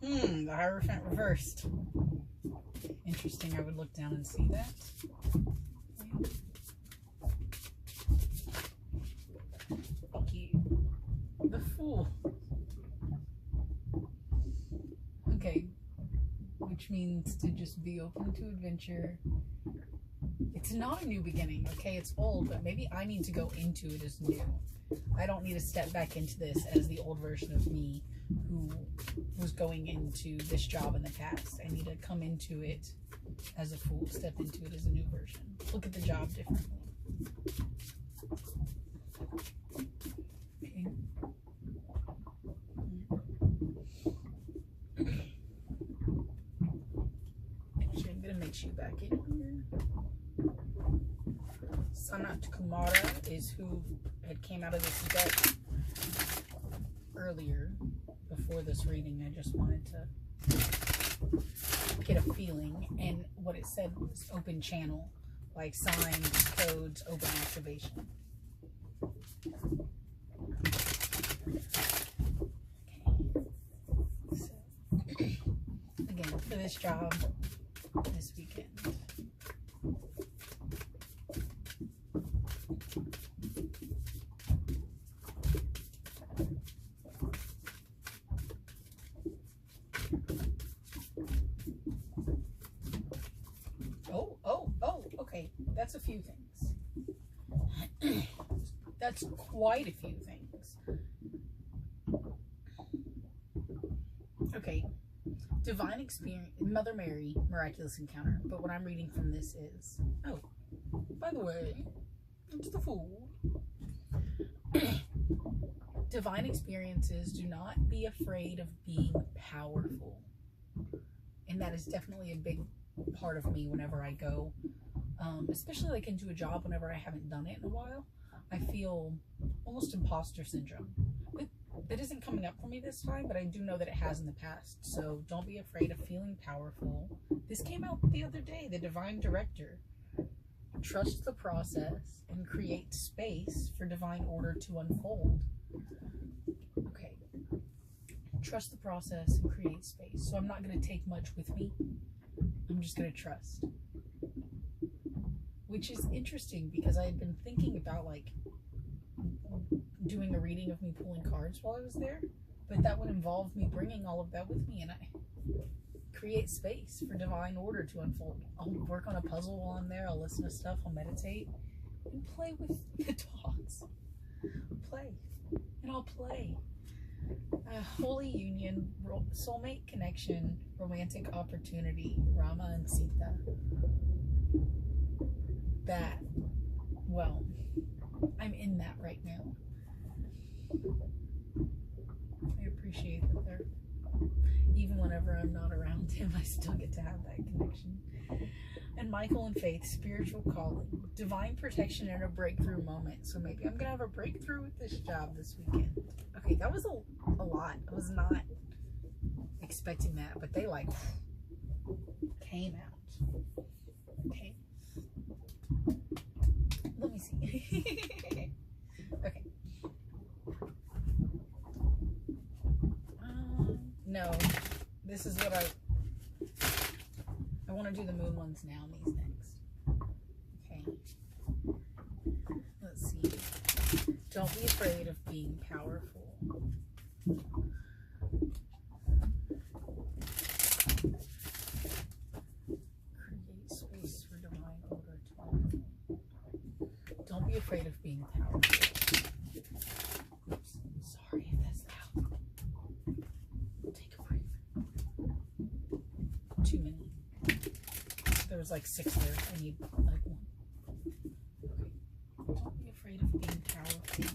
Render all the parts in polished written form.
The Hierophant reversed. Interesting, I would look down and see that. Thank you. The Fool. Okay. Which means to just be open to adventure. It's not a new beginning, okay? It's old, but maybe I need to go into it as new. I don't need to step back into this as the old version of me who was going into this job in the past. I need to come into it as a fool, step into it as a new version. Look at the job differently. Okay. Actually, I'm going to mix you back in here. Sanat Kumara is who had came out of this deck earlier before this reading. I just wanted to get a feeling, and what it said was open channel, like signs, codes, open activation. Okay. So, again, for this job this weekend. Okay, that's a few things. That's quite a few things. Okay, divine experience, Mother Mary, miraculous encounter. But what I'm reading from this is, oh, by the way, it's the Fool. Divine experiences, do not be afraid of being powerful. And that is definitely a big part of me whenever I go. Especially like into a job whenever I haven't done it in a while. I feel almost imposter syndrome. That isn't coming up for me this time, but I do know that it has in the past. So don't be afraid of feeling powerful. This came out the other day, the Divine Director. Trust the process and create space for divine order to unfold. Okay. Trust the process and create space. So I'm not going to take much with me. I'm just going to trust. Which is interesting because I had been thinking about like doing a reading of me pulling cards while I was there, but that would involve me bringing all of that with me, and I create space for divine order to unfold. I'll work on a puzzle while I'm there, I'll listen to stuff, I'll meditate, and play with the dogs. I'll play. Holy union, soulmate connection, romantic opportunity, Rama and Sita. That, well, I'm in that right now. I appreciate that they're, even whenever I'm not around him, I still get to have that connection. And Michael and Faith, spiritual calling, divine protection, and a breakthrough moment. So maybe I'm gonna have a breakthrough with this job this weekend. Okay, that was a lot. I was not expecting that, but they like came out. Okay. Let me see. Okay. No, this is what I want to do the moon ones now, these next. Okay. Let's see. Don't be afraid of being powerful. Create space for divine order to unfold. Don't be afraid of being powerful. Oops, sorry if that's loud. Take a break. Too many. There was like 6 there. I need like 1. Okay. Don't be afraid of being powerful.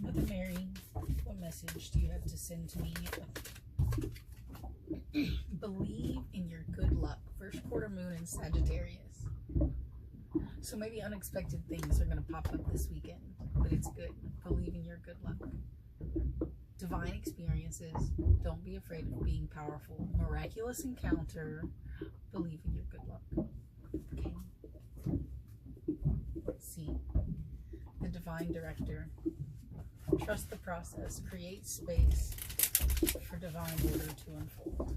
Mother Mary, what message do you have to send to me? Believe in your good luck. First quarter moon in Sagittarius. So maybe unexpected things are going to pop up this weekend, but it's good. Believe in your good luck. Divine experiences. Don't be afraid of being powerful. Miraculous encounter. Believe in your good luck. Okay. Let's see. The divine director. Trust the process. Create space for divine order to unfold.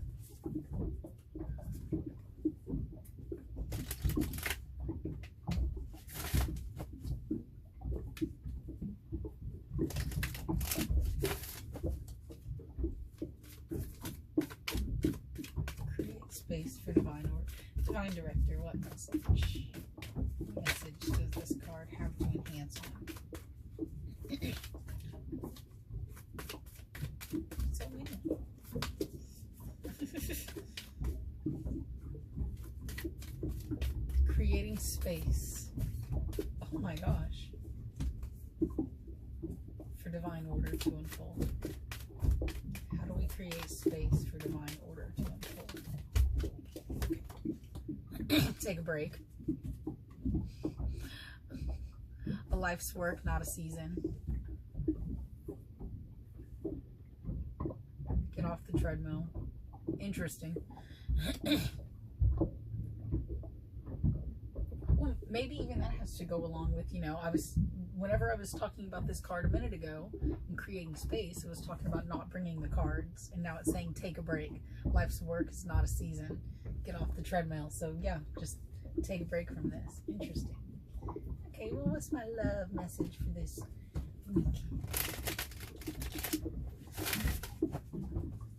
Space for divine order. Divine director, what message? What message does this card have to enhance on? So weird. Creating space. Oh my gosh. For divine order to unfold. How do we create space for divine order to unfold? Take a break. A life's work, not a season. Get off the treadmill. Interesting. Well, maybe even that has to go along with, whenever I was talking about this card a minute ago and creating space, it was talking about not bringing the cards, and now it's saying take a break. Life's work is not a season. Get off the treadmill. So yeah, just take a break from this. Interesting. Okay, well, what's my love message for this week?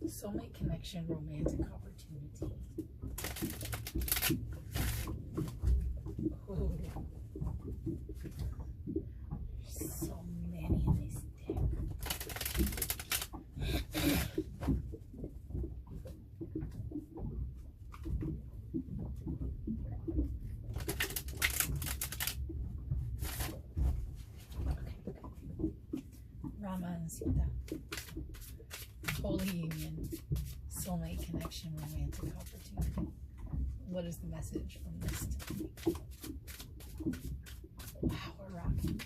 Soulmate connection, romantic opportunity. Ooh. There's so many in this deck. Rama and Sita. Holy union. Soulmate connection, romantic opportunity. What is the message from this tonight? Wow, we're rocking.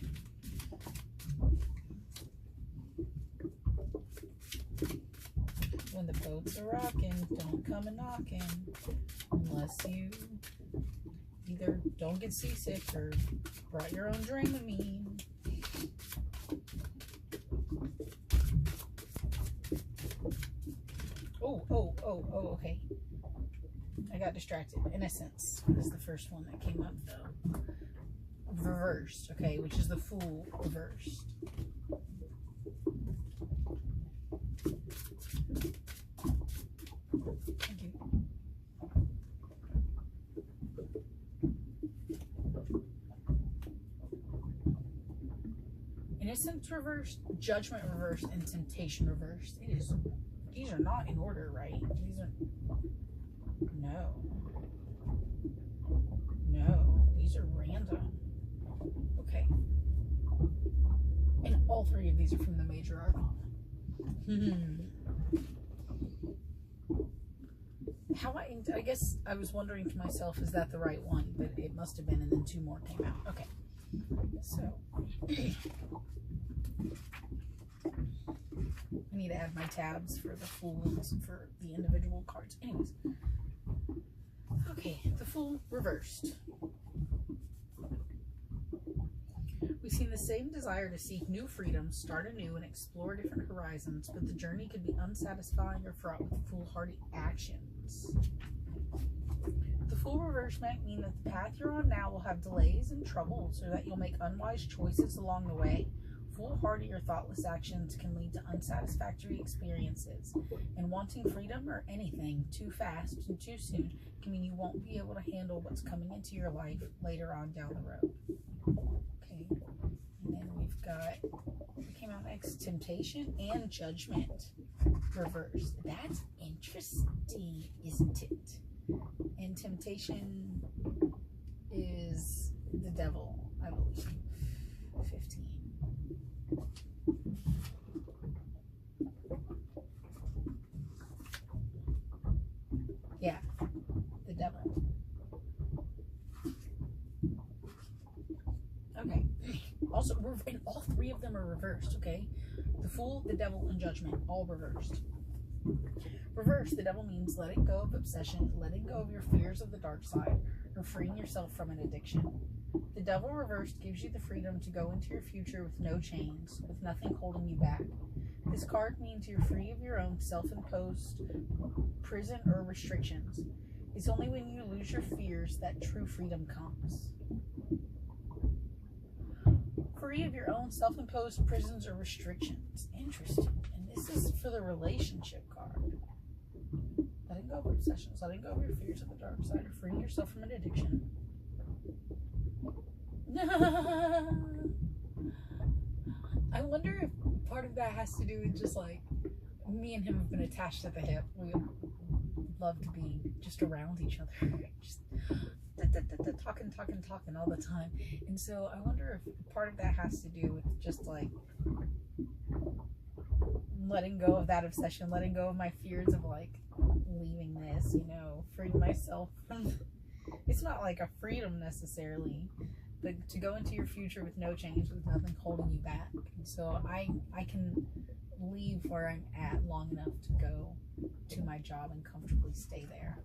When the boats are rocking, don't come a knocking unless you either don't get seasick or brought your own Dramamine. Oh, okay. I got distracted. Innocence is the first one that came up, though. Reversed, okay, which is the Fool reversed. Thank you. Innocence reversed, Judgment reversed, and Temptation reversed. These are not in order, right? These are... No. No. These are random. Okay. And all three of these are from the Major Arcana. I guess I was wondering to myself, is that the right one? But it must have been, and then two more came out. Okay. So... I need to add my tabs for the Fools for the individual cards. Anyways. Okay, the Fool reversed. We've seen the same desire to seek new freedoms, start anew, and explore different horizons, but the journey could be unsatisfying or fraught with foolhardy actions. The Fool reverse might mean that the path you're on now will have delays and troubles, or that you'll make unwise choices along the way. Foolhardy or thoughtless actions can lead to unsatisfactory experiences, and wanting freedom or anything too fast and too soon can mean you won't be able to handle what's coming into your life later on down the road. Okay, and then we've got, what came out next? Temptation and Judgment reversed. That's interesting, isn't it? And Temptation is the devil, I believe. 15. Yeah, the devil. Okay. Also, and all three of them are reversed, okay? The The Fool, the Devil, and Judgment, all reversed. Reverse, the Devil means letting go of obsession, letting go of your fears of the dark side, or freeing yourself from an addiction. The Devil reversed gives you the freedom to go into your future with no chains, with nothing holding you back. This card means you're free of your own self-imposed prison or restrictions. It's only when you lose your fears that true freedom comes. Free of your own self-imposed prisons or restrictions. Interesting. And this is for the relationship card. Letting go of obsessions, letting go of your fears of the dark side, or freeing yourself from an addiction. I wonder if part of that has to do with just like me and him have been attached at the hip. We love to be just around each other, just talking all the time. And so I wonder if part of that has to do with just like letting go of that obsession, letting go of my fears of like leaving this, you know, freeing myself from, it's not like a freedom necessarily, but to go into your future with no change, with nothing holding you back. And so I can leave where I'm at long enough to go to my job and comfortably stay there.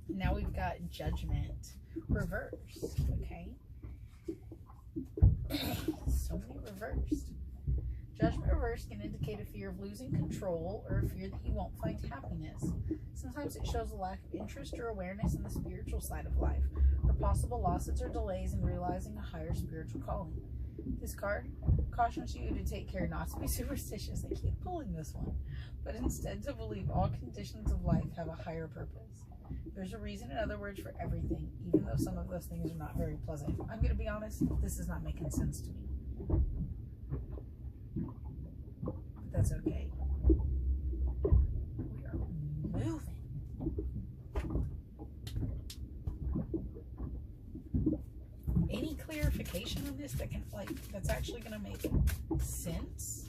Now we've got Judgment reversed, okay? So many reversed. Judgment reversed can indicate a fear of losing control or a fear that you won't find happiness. Sometimes it shows a lack of interest or awareness in the spiritual side of life, or possible losses or delays in realizing a higher spiritual calling. This card cautions you to take care not to be superstitious. I keep pulling this one, but instead to believe all conditions of life have a higher purpose. There's a reason, in other words, for everything, even though some of those things are not very pleasant. I'm going to be honest, this is not making sense to me. But that's okay. We are moving. Any clarification on this that can, like, that's actually going to make sense?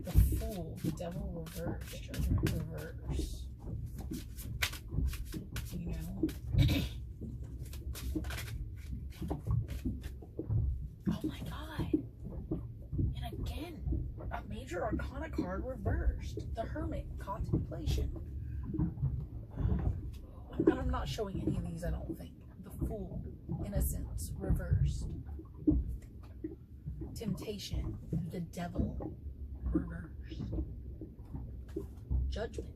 The Fool, the Devil reverse, Judgment reverse. You know? Oh my God. And again, a major arcana card reversed. The Hermit, Contemplation. I'm not showing any of these, I don't think. The Fool, Innocence, reversed. Temptation, the Devil, reversed. Judgment,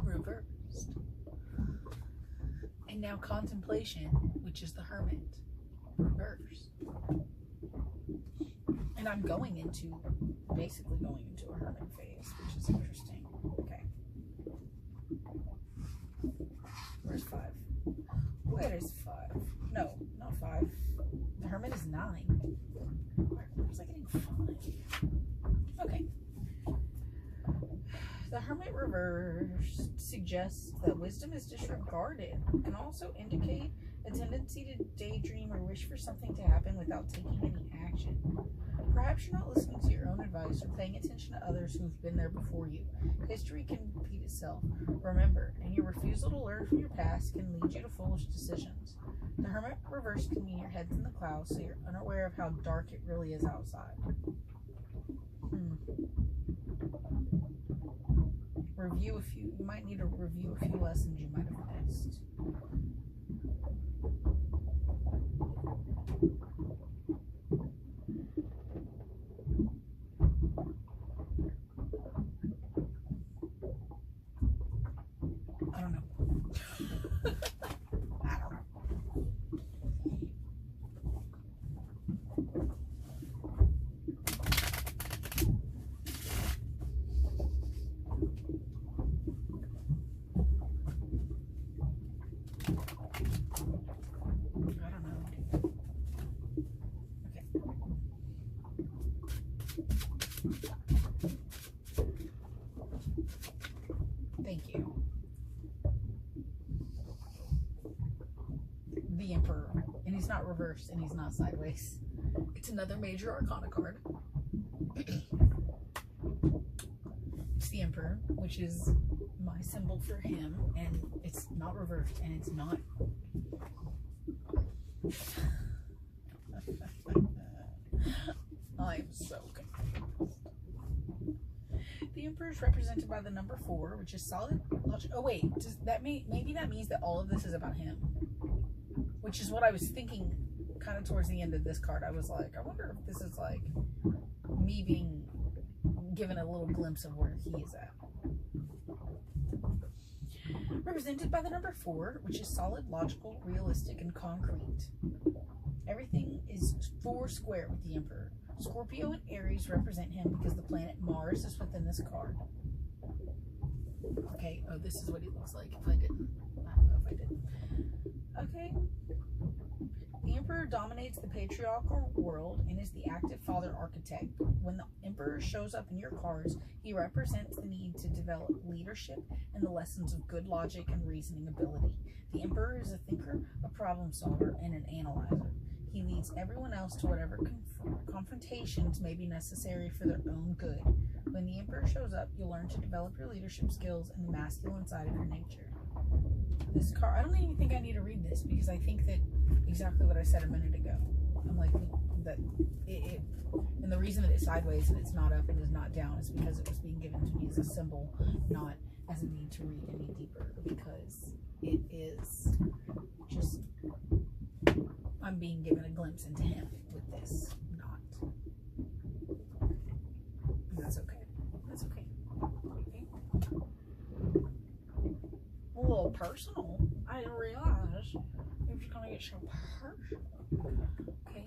reversed. And now Contemplation, which is the Hermit, reversed. And I'm basically going into a Hermit phase, which is interesting. Okay. Where's 5? Where is 5? No, not 5. The Hermit is 9. Where was I getting 5? Okay. The Hermit reverse suggests that wisdom is disregarded and also indicate a tendency to daydream or wish for something to happen without taking any action. Perhaps you're not listening to your own advice or paying attention to others who've been there before you. History can repeat itself. Remember, and your refusal to learn from your past can lead you to foolish decisions. The Hermit reverse can mean your head's in the clouds, so you're unaware of how dark it really is outside. You might need to review a few lessons you might have missed. I don't know. I don't know. Thank you. The Emperor. And he's not reversed and he's not sideways. It's another major arcana card. It's the Emperor, which is my symbol for him, and it's not reversed and it's not. I'm so confused. The Emperor is represented by the number 4, which is solid logic. Oh wait, does that mean, maybe that means that all of this is about him? Which is what I was thinking kind of towards the end of this card. I was like, I wonder if this is like me being given a little glimpse of where he is at. Represented by the number 4, which is solid, logical, realistic, and concrete. Everything is 4 square with the Emperor. Scorpio and Aries represent him because the planet Mars is within this card. Okay, oh, this is what he looks like if I didn't. I don't know if I didn't. Okay. The Emperor dominates the patriarchal world and is the active father architect. When the Emperor shows up in your cards, he represents the need to develop leadership and the lessons of good logic and reasoning ability. The Emperor is a thinker, a problem solver, and an analyzer. He leads everyone else to whatever confrontations may be necessary for their own good. When the Emperor shows up, you'll learn to develop your leadership skills and the masculine side of your nature. This card, I don't even think I need to read this because I think that exactly what I said a minute ago. I'm like, that and the reason that it's sideways and it's not up and is not down is because it was being given to me as a symbol, not as a need to read any deeper, because it is just, I'm being given a glimpse into him with this, not. And that's okay. That's okay. Okay. A little personal. I didn't realize it was gonna get so personal. Okay.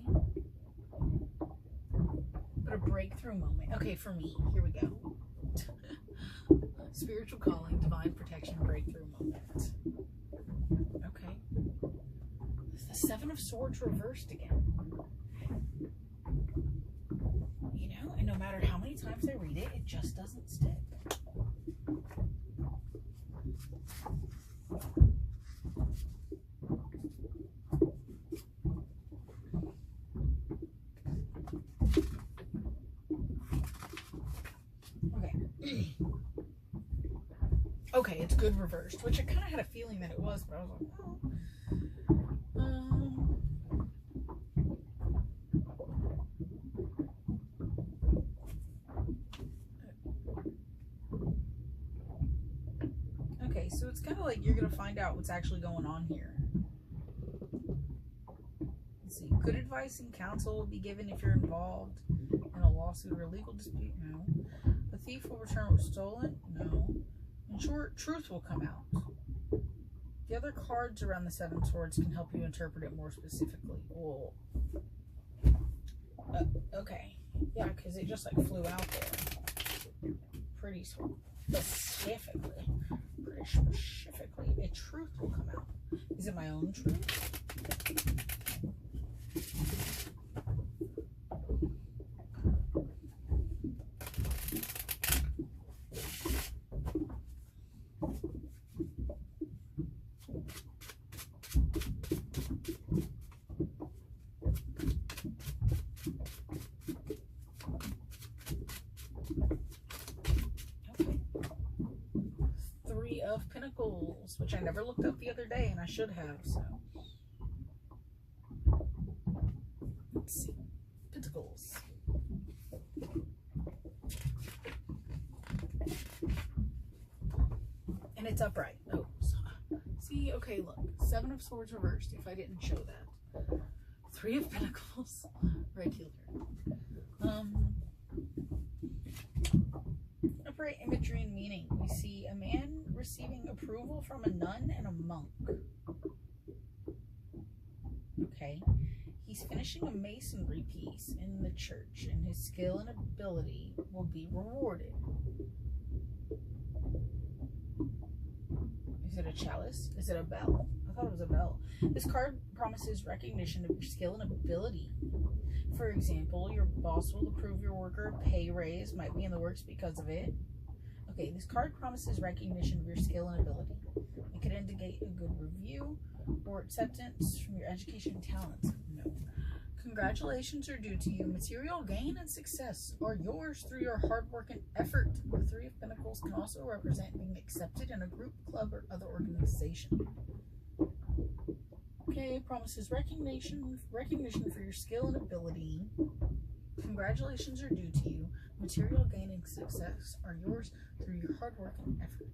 But a breakthrough moment. Okay, for me, here we go. Spiritual calling, divine protection, breakthrough moment. Okay. The 7 of Swords reversed again. You know, and no matter how many times I read it, it just doesn't stick. Okay. Okay, it's good reversed, which I kind of had a feeling that it was, but I was like, oh. Okay, so it's kind of like you're going to find out what's actually going on here. Let's see. Good advice and counsel will be given if you're involved in a lawsuit or a legal dispute. No. The thief will return what was stolen. No. In short, truth will come out. The other cards around the 7 Swords can help you interpret it more specifically. Well, okay. Yeah, because it just like flew out there. Pretty specifically. Pretty specifically. A truth will come out. Is it my own truth? Of Pentacles, which I never looked up the other day, and I should have, so. Let's see. Pentacles. And it's upright. Oh, see, okay, look. 7 of Swords reversed, if I didn't show that. 3 of Pentacles, regular. Upright imagery and meaning. We see a man receiving approval from a nun and a monk. Okay. He's finishing a masonry piece in the church, and his skill and ability will be rewarded. Is it a chalice? Is it a bell? I thought it was a bell. This card promises recognition of your skill and ability. For example, your boss will approve your work, or a pay raise might be in the works because of it. Okay, this card promises recognition of your skill and ability. It could indicate a good review or acceptance from your education and talents. No. Congratulations are due to you. Material gain and success are yours through your hard work and effort. The 3 of Pentacles can also represent being accepted in a group, club, or other organization. Okay, promises recognition for your skill and ability. Congratulations are due to you. Material gain and success are yours through your hard work and effort.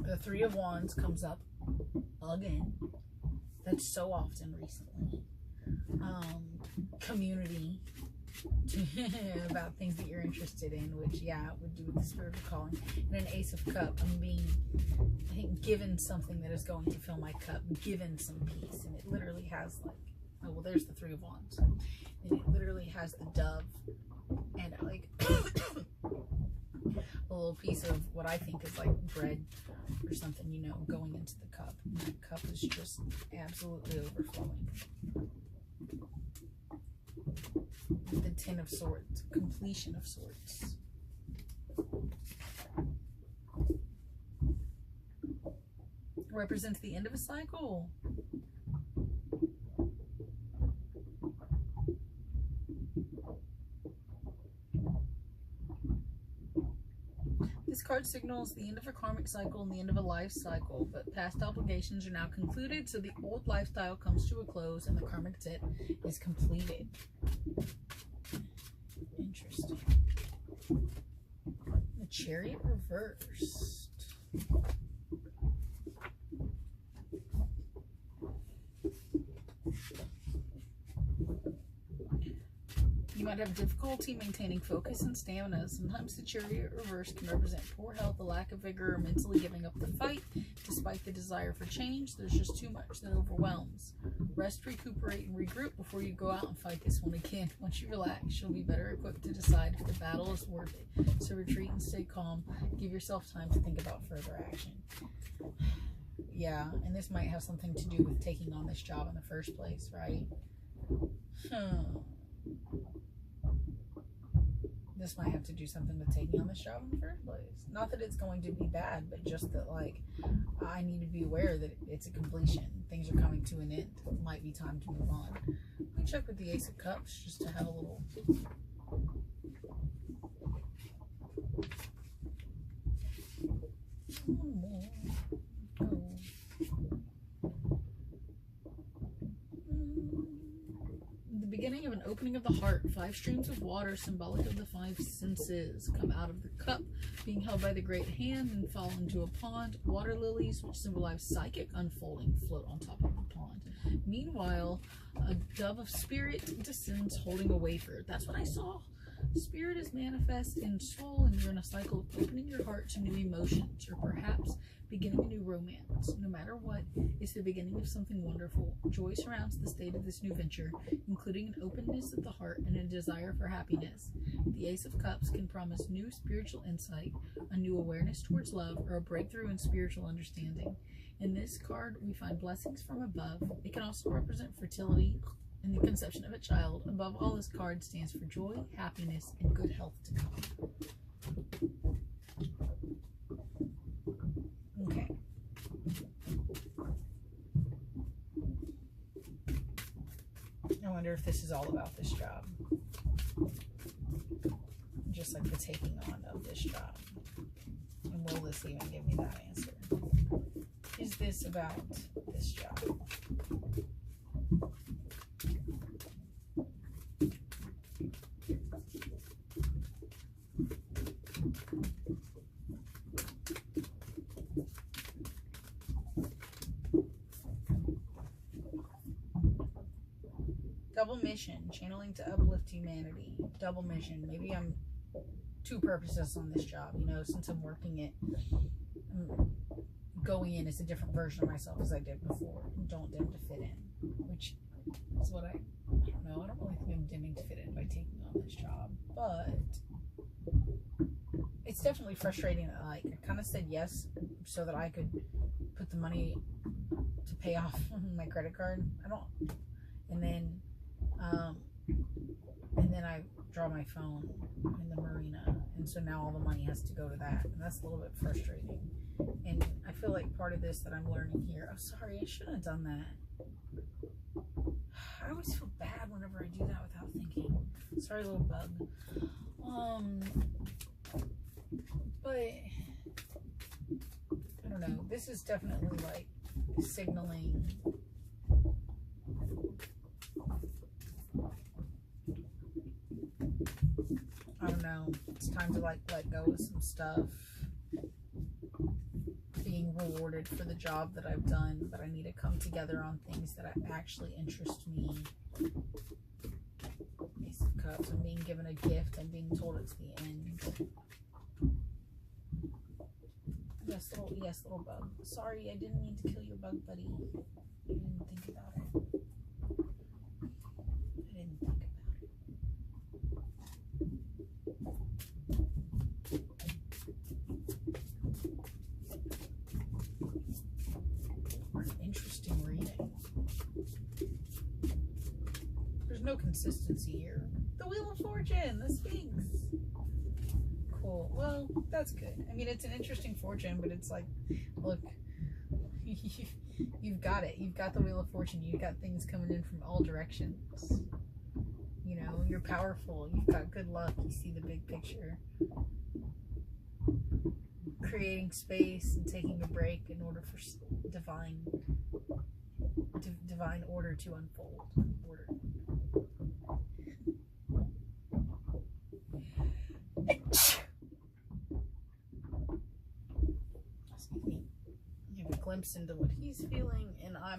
The Three of Wands comes up again. That's so often recently. Community about things that you're interested in, which, yeah, it would do with the spiritual calling. And an Ace of Cups, I'm being, I think, given something that is going to fill my cup, given some peace. And it literally has, like, oh, well, there's the Three of Wands. And it literally has the dove and, like, a little piece of what I think is, like, bread or something, you know, going into the cup. And that cup is just absolutely overflowing. The Ten of Swords, completion of sorts. Represents the end of a cycle. This card signals the end of a karmic cycle and the end of a life cycle, but past obligations are now concluded, so the old lifestyle comes to a close and the karmic debt is completed. Interesting. The Chariot reversed. You might have difficulty maintaining focus and stamina. Sometimes the Chariot reverse can represent poor health, a lack of vigor, or mentally giving up the fight. Despite the desire for change, there's just too much that overwhelms. Rest, recuperate, and regroup before you go out and fight this one again. Once you relax, you'll be better equipped to decide if the battle is worth it. So retreat and stay calm. Give yourself time to think about further action. Yeah, and this might have something to do with taking on this job in the first place, right? This might have to do something with taking on this job in the first place. Not that it's going to be bad, but just that, like, I need to be aware that it's a completion. Things are coming to an end. It might be time to move on. Let me check with the Ace of Cups just to have a little... Beginning of an opening of the heart. 5 streams of water, symbolic of the 5 senses, come out of the cup, being held by the great hand and fall into a pond. Water lilies, which symbolize psychic unfolding, float on top of the pond. Meanwhile, a dove of spirit descends holding a wafer. That's what I saw. Spirit is manifest in soul, and you're in a cycle of opening your heart to new emotions, or perhaps beginning a new romance. No matter what, it's the beginning of something wonderful. Joy surrounds the state of this new venture, including an openness of the heart and a desire for happiness. The Ace of Cups can promise new spiritual insight, a new awareness towards love, or a breakthrough in spiritual understanding. In this card, we find blessings from above. It can also represent fertility and the conception of a child. Above all, this card stands for joy, happiness, and good health to come. Okay. I wonder if this is all about this job. Just like the taking on of this job. And will this even give me that answer? Is this about this job? Double mission, channeling to uplift humanity. Double mission. Maybe I'm 2 purposes on this job, you know, since I'm working it. I'm going in as a different version of myself as I did before. And don't dim to fit in, which is what I don't know. I don't really think I'm dimming to fit in by taking on this job, but it's definitely frustrating that, like, I kind of said yes so that I could put the money to pay off my credit card. And then I draw my phone in the marina, and so now all the money has to go to that, and that's a little bit frustrating. And I feel like part of this that I'm learning here, oh sorry, I shouldn't have done that. I always feel bad whenever I do that without thinking. Sorry, little bug. But I don't know, this is definitely like signaling. I don't know. It's time to like let go of some stuff. Being rewarded for the job that I've done, but I need to come together on things that actually interest me. Ace of Cups. I'm being given a gift. I'm being told it's the end. Yes, little bug. Sorry, I didn't mean to kill your bug, buddy. I didn't think about it. I didn't think about it. Interesting reading. There's no consistency here. The Wheel of Fortune, the Sphinx. Cool. Well, that's good. I mean, it's an interesting fortune, but it's like, look, you've got it. You've got the Wheel of Fortune. You've got things coming in from all directions. You know, you're powerful. You've got good luck. You see the big picture. Creating space and taking a break in order for divine order to unfold. Order. Glimpse into what he's feeling, and I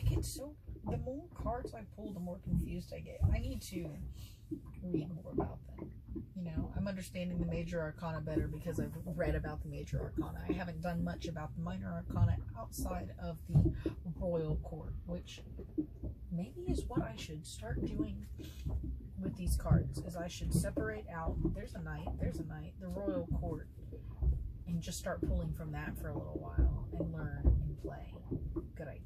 get so, the more cards I pull, the more confused I get. I need to read more about them. You know, I'm understanding the major arcana better because I've read about the major arcana. I haven't done much about the minor arcana outside of the royal court, which maybe is what I should start doing with these cards, is I should separate out, there's a knight, the royal court, and just start pulling from that for a little while and learn and play. Good idea.